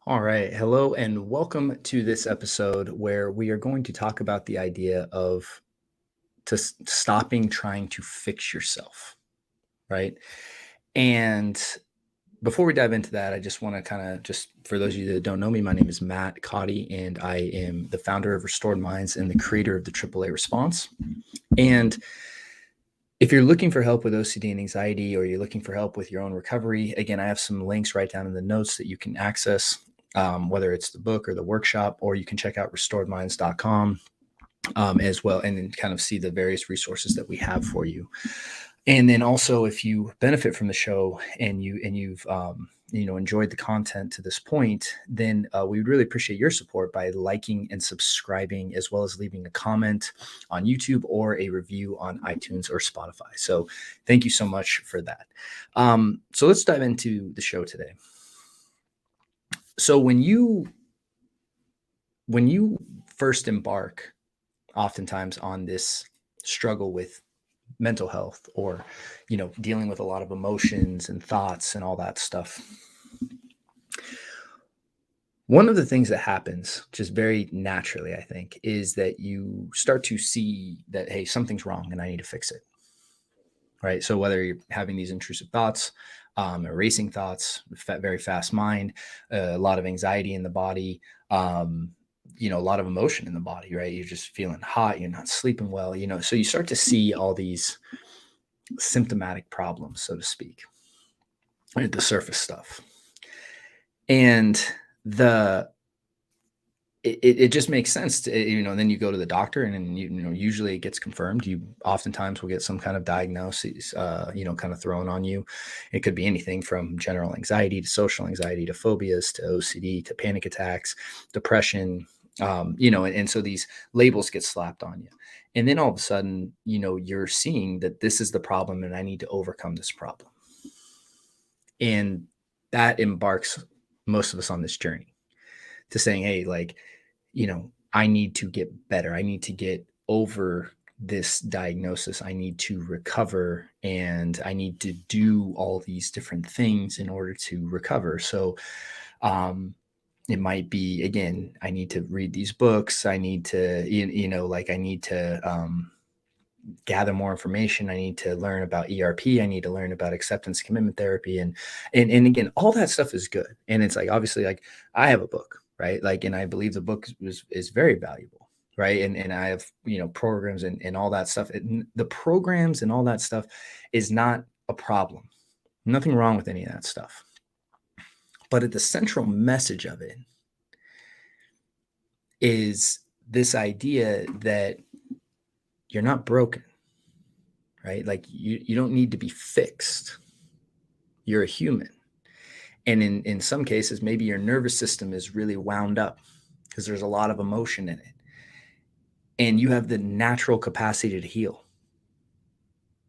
All right. Hello and welcome to this episode where we are going to talk about the idea of stopping trying to fix yourself, right? And before we dive into that, I just want to for those of you that don't know me, my name is Matt Cotty, and I am the founder of Restored Minds and the creator of the AAA Response. And if you're looking for help with OCD and anxiety, or you're looking for help with your own recovery, again, I have some links right down in the notes that you can access, whether it's the book or the workshop, or you can check out restoredminds.com as well, and then kind of see the various resources that we have for you. And then also, if you benefit from the show and you've enjoyed the content to this point, then we would really appreciate your support by liking and subscribing, as well as leaving a comment on YouTube or a review on iTunes or Spotify. So thank you so much for that. So let's dive into the show today. So when you first embark oftentimes on this struggle with mental health, or dealing with a lot of emotions and thoughts and all that stuff, one of the things that happens just very naturally, I think, is that you start to see that, hey, something's wrong and I need to fix it, right? So whether you're having these intrusive thoughts, erasing thoughts, very fast mind, a lot of anxiety in the body, a lot of emotion in the body, right? You're just feeling hot, you're not sleeping well, so you start to see all these symptomatic problems, so to speak, right? The surface stuff. And it just makes sense to, then you go to the doctor, and then, usually it gets confirmed. You oftentimes will get some kind of diagnosis, kind of thrown on you. It could be anything from general anxiety to social anxiety to phobias to OCD to panic attacks, depression, and so these labels get slapped on you. And then all of a sudden, you're seeing that this is the problem and I need to overcome this problem. And that embarks most of us on this journey to saying, hey, I need to get better. I need to get over this diagnosis. I need to recover, and I need to do all these different things in order to recover. So, it might be, again, I need to read these books. I need to, I need to gather more information. I need to learn about ERP. I need to learn about acceptance commitment therapy. And again, all that stuff is good. And it's obviously, I have a book, right? And I believe the book is very valuable. Right. And I have, programs and all that stuff. The programs and all that stuff is not a problem. Nothing wrong with any of that stuff. But at the central message of it is this idea that you're not broken, right? You don't need to be fixed. You're a human. And in some cases, maybe your nervous system is really wound up because there's a lot of emotion in it. And you have the natural capacity to heal,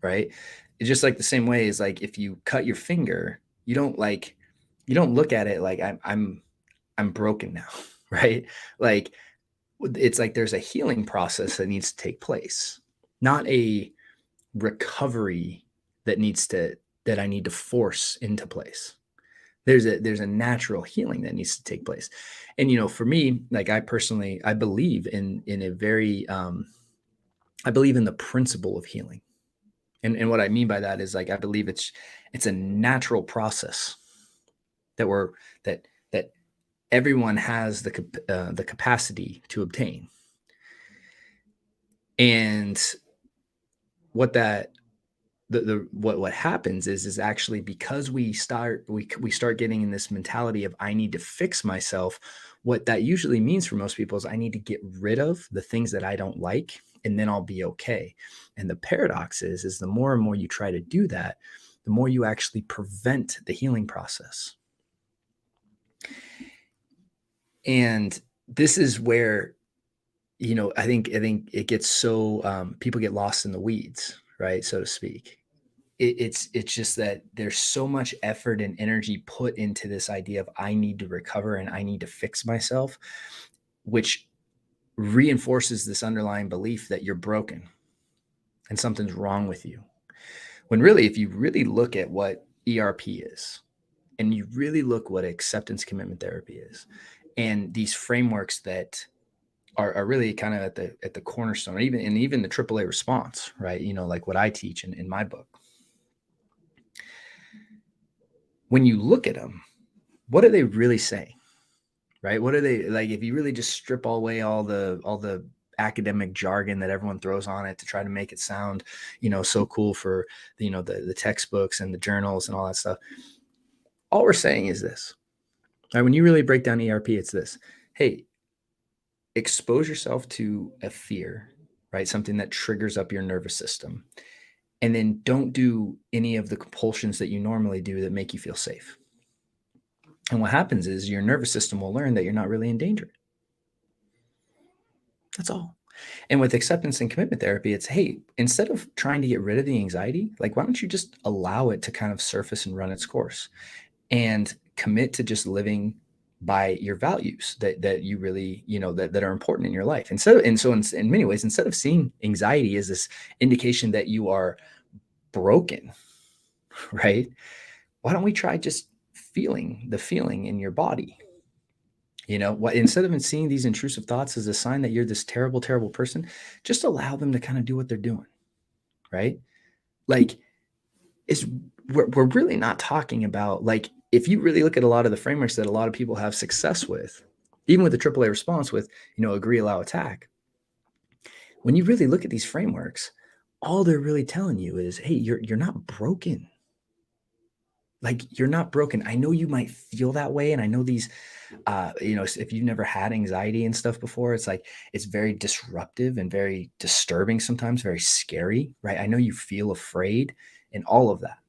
right? It's just the same way as if you cut your finger, you don't look at it like I'm broken now, right? It's there's a healing process that needs to take place, not a recovery that I need to force into place. There's a natural healing that needs to take place. And for me, I believe in a very I believe in the principle of healing. And what I mean by that is I believe it's a natural process that everyone has the capacity to obtain. And what happens is actually, because we start getting in this mentality of I need to fix myself, what that usually means for most people is I need to get rid of the things that I don't like, and then I'll be okay. And the paradox is the more and more you try to do that, the more you actually prevent the healing process. And this is where, I think it gets so people get lost in the weeds, right, so to speak. It's just that there's so much effort and energy put into this idea of I need to recover and I need to fix myself, which reinforces this underlying belief that you're broken and something's wrong with you. When really, if you really look at what ERP is, and you really look what acceptance commitment therapy is, and these frameworks that are really kind of at the cornerstone, even the AAA response, right? Like what I teach in my book. When you look at them, what are they really saying, right? What are they like? If you really just strip away all the academic jargon that everyone throws on it to try to make it sound, so cool for the textbooks and the journals and all that stuff. All we're saying is this, right? When you really break down ERP, it's this: hey, expose yourself to a fear, right? Something that triggers up your nervous system. And then don't do any of the compulsions that you normally do that make you feel safe. And what happens is your nervous system will learn that you're not really in danger. That's all. And with acceptance and commitment therapy, it's, hey, instead of trying to get rid of the anxiety, like, why don't you just allow it to kind of surface and run its course and commit to just living by your values that you really, that are important in your life. In many ways, instead of seeing anxiety as this indication that you are broken, right? Why don't we try just feeling the feeling in your body? Instead of seeing these intrusive thoughts as a sign that you're this terrible, terrible person, just allow them to kind of do what they're doing, right? Like, we're really not talking about, like, if you really look at a lot of the frameworks that a lot of people have success with, even with the AAA response with, agree, allow, attack. When you really look at these frameworks, all they're really telling you is, hey, you're not broken. Like, you're not broken. I know you might feel that way. And I know these, if you've never had anxiety and stuff before, it's like, it's very disruptive and very disturbing, sometimes very scary, right? I know you feel afraid and all of that.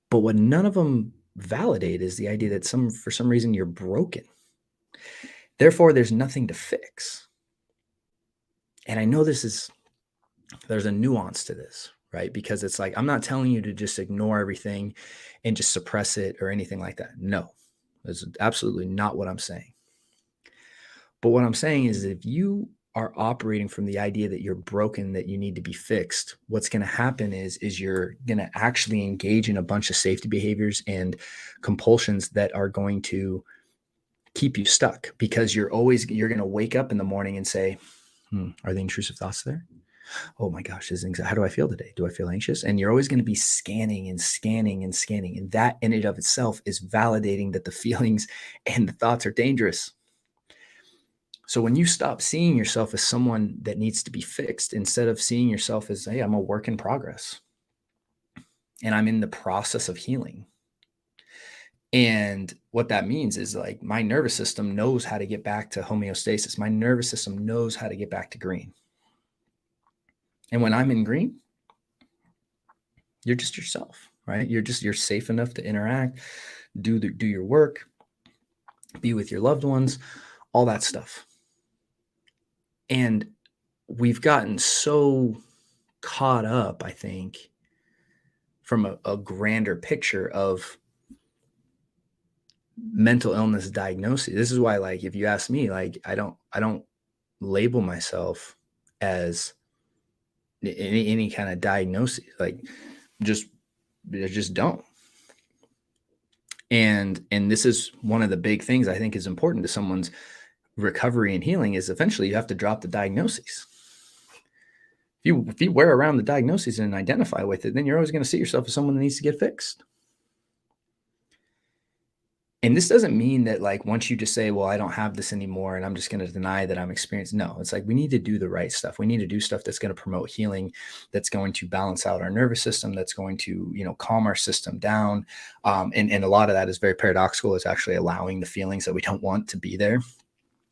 But what none of them validate is the idea that for some reason you're broken. Therefore, there's nothing to fix. And I know there's a nuance to this, right? Because it's like, I'm not telling you to just ignore everything and just suppress it or anything like that. No, that's absolutely not what I'm saying. But what I'm saying is, if you are operating from the idea that you're broken, that you need to be fixed, what's going to happen is you're going to actually engage in a bunch of safety behaviors and compulsions that are going to keep you stuck, because you're going to wake up in the morning and say, are the intrusive thoughts there? Oh my gosh, how do I feel today? Do I feel anxious? And you're always going to be scanning and scanning and scanning. And that in and of itself is validating that the feelings and the thoughts are dangerous. So when you stop seeing yourself as someone that needs to be fixed, instead of seeing yourself as, hey, I'm a work in progress and I'm in the process of healing. And what that means is, like, my nervous system knows how to get back to homeostasis. My nervous system knows how to get back to green. And when I'm in green, you're just yourself, right? You're safe enough to interact, do your work, be with your loved ones, all that stuff. And we've gotten so caught up, I think, from a grander picture of mental illness diagnosis. This is why, like, if you ask me, like, I don't label myself as any kind of diagnosis, like, just don't. And this is one of the big things I think is important to someone's recovery and healing, is eventually you have to drop the diagnoses. If you wear around the diagnoses and identify with it, then you're always going to see yourself as someone that needs to get fixed. And this doesn't mean that, like, once you just say, well, I don't have this anymore and I'm just going to deny that I'm experiencing. No, it's like, we need to do the right stuff. We need to do stuff that's going to promote healing, that's going to balance out our nervous system, that's going to, calm our system down. And a lot of that is very paradoxical. It's actually allowing the feelings that we don't want to be there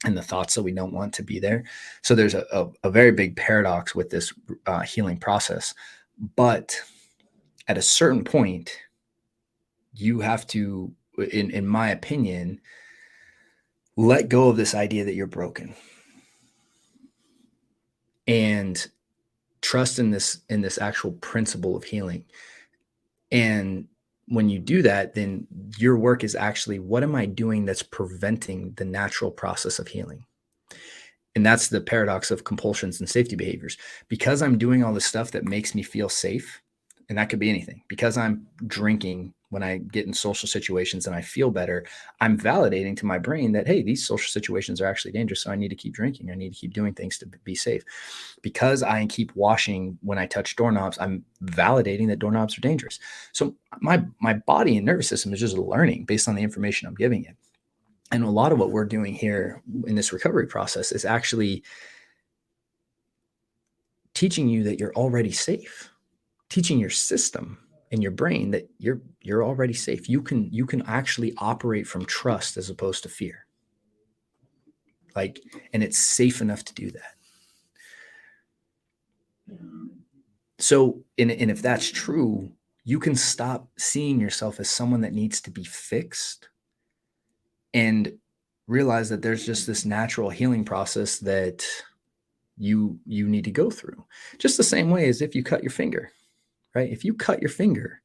and the thoughts that we don't want to be there. So there's a very big paradox with this healing process. But at a certain point, you have to, in my opinion, let go of this idea that you're broken and trust in this actual principle of healing. And when you do that, then your work is actually, what am I doing that's preventing the natural process of healing? And that's the paradox of compulsions and safety behaviors. Because I'm doing all this stuff that makes me feel safe, and that could be anything, because I'm drinking when I get in social situations and I feel better, I'm validating to my brain that, hey, these social situations are actually dangerous. So I need to keep drinking. I need to keep doing things to be safe. Because I keep washing when I touch doorknobs, I'm validating that doorknobs are dangerous. So my body and nervous system is just learning based on the information I'm giving it. And a lot of what we're doing here in this recovery process is actually teaching you that you're already safe, teaching your system and your brain that you're already safe. You can actually operate from trust as opposed to fear. Like, and it's safe enough to do that. So, and if that's true, you can stop seeing yourself as someone that needs to be fixed and realize that there's just this natural healing process that you need to go through. Just the same way as if you cut your finger, right? If you cut your finger,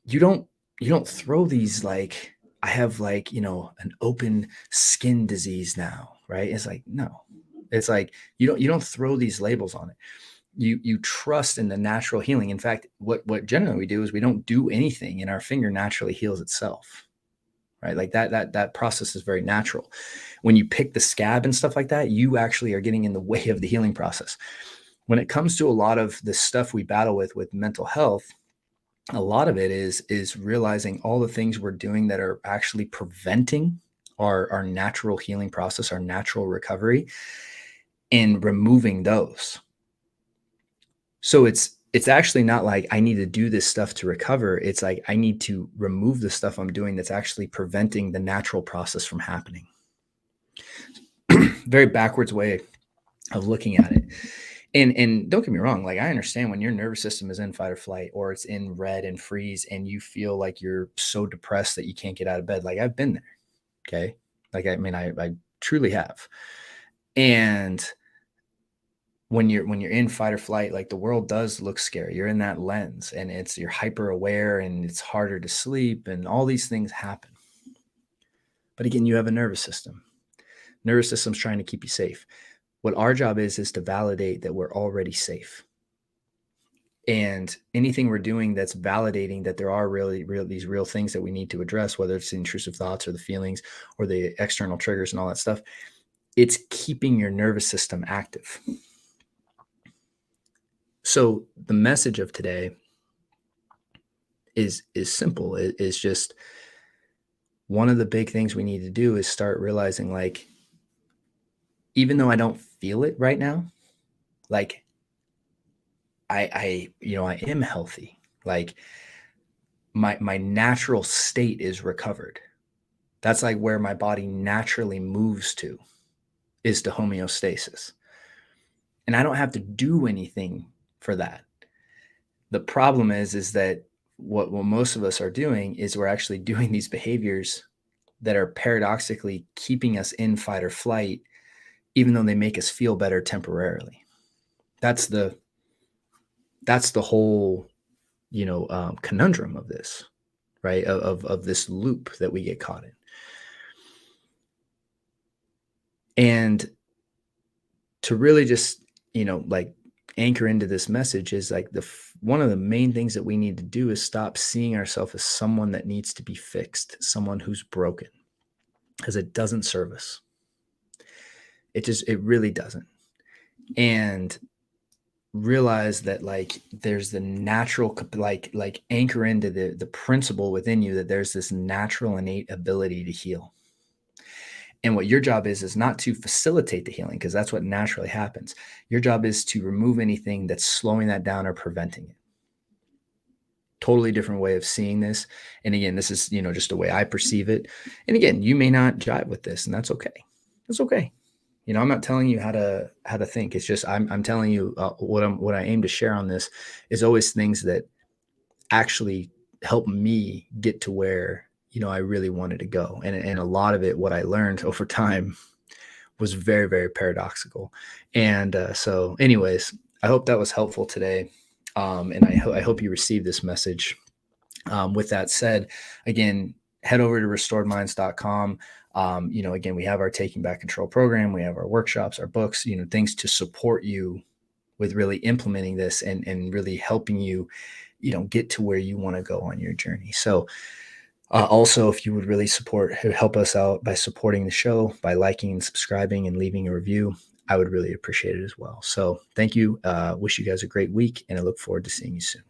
you don't throw these like, I have like, an open skin disease now, right? It's like, no. It's like you don't throw these labels on it. You trust in the natural healing. In fact, what generally we do is we don't do anything and our finger naturally heals itself. Right? Like that process is very natural. When you pick the scab and stuff like that, you actually are getting in the way of the healing process. When it comes to a lot of the stuff we battle with mental health, a lot of it is realizing all the things we're doing that are actually preventing our natural healing process, our natural recovery, and removing those. So it's actually not like I need to do this stuff to recover. It's like I need to remove the stuff I'm doing that's actually preventing the natural process from happening. Very backwards way of looking at it. And don't get me wrong, like I understand when your nervous system is in fight or flight or it's in red and freeze and you feel like you're so depressed that you can't get out of bed. Like I've been there. Okay. Like I truly have. And when you're in fight or flight, like the world does look scary. You're in that lens and you're hyper aware and it's harder to sleep and all these things happen. But again, you have a nervous system. Nervous system's trying to keep you safe. What our job is to validate that we're already safe. And anything we're doing that's validating that there are really these real things that we need to address, whether it's the intrusive thoughts or the feelings or the external triggers and all that stuff, it's keeping your nervous system active. So the message of today is simple. It's just one of the big things we need to do is start realizing, like, even though I don't feel it right now, like I am healthy. Like my natural state is recovered. That's like where my body naturally moves to, is to homeostasis. And I don't have to do anything for that. The problem is that what most of us are doing is we're actually doing these behaviors that are paradoxically keeping us in fight or flight, even though they make us feel better temporarily. That's the whole, conundrum of this, right? Of this loop that we get caught in. And to really just, like anchor into this message is like one of the main things that we need to do is stop seeing ourselves as someone that needs to be fixed, someone who's broken, because it doesn't serve us. It really doesn't. And realize that like there's the natural, like anchor into the principle within you that there's this natural innate ability to heal. And what your job is not to facilitate the healing, because that's what naturally happens. Your job is to remove anything that's slowing that down or preventing it. Totally different way of seeing this. And again, this is, just the way I perceive it. And again, you may not jive with this, and that's okay. That's okay. I'm not telling you how to think. It's just I'm telling you what I aim to share on this is always things that actually help me get to where I really wanted to go. And a lot of it, what I learned over time, was very, very paradoxical. And so anyways, I hope that was helpful today. And I hope you received this message. With that said, again, head over to restoredminds.com. Again, we have our Taking Back Control program. We have our workshops, our books, things to support you with really implementing this and really helping you get to where you want to go on your journey. So also, if you would really help us out by supporting the show, by liking and subscribing and leaving a review, I would really appreciate it as well. So thank you. Wish you guys a great week, and I look forward to seeing you soon.